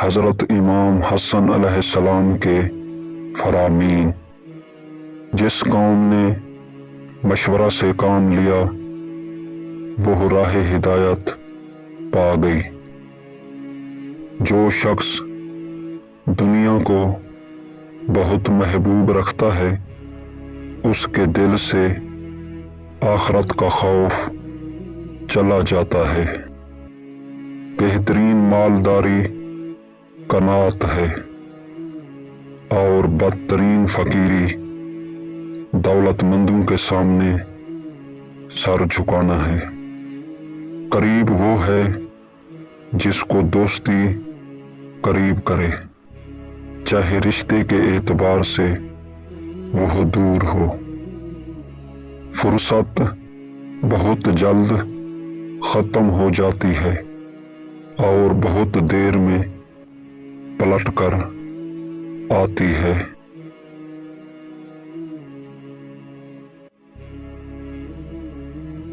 حضرت امام حسن علیہ السلام کے فرامین۔ جس قوم نے مشورہ سے کام لیا وہ راہ ہدایت پا گئی۔ جو شخص دنیا کو بہت محبوب رکھتا ہے اس کے دل سے آخرت کا خوف چلا جاتا ہے۔ بہترین مالداری قناعت ہے اور بدترین فقیری دولت مندوں کے سامنے سر جھکانا ہے۔ قریب وہ ہے جس کو دوستی قریب کرے، چاہے رشتے کے اعتبار سے وہ دور ہو۔ فرصت بہت جلد ختم ہو جاتی ہے اور بہت دیر میں پلٹ کر آتی ہے۔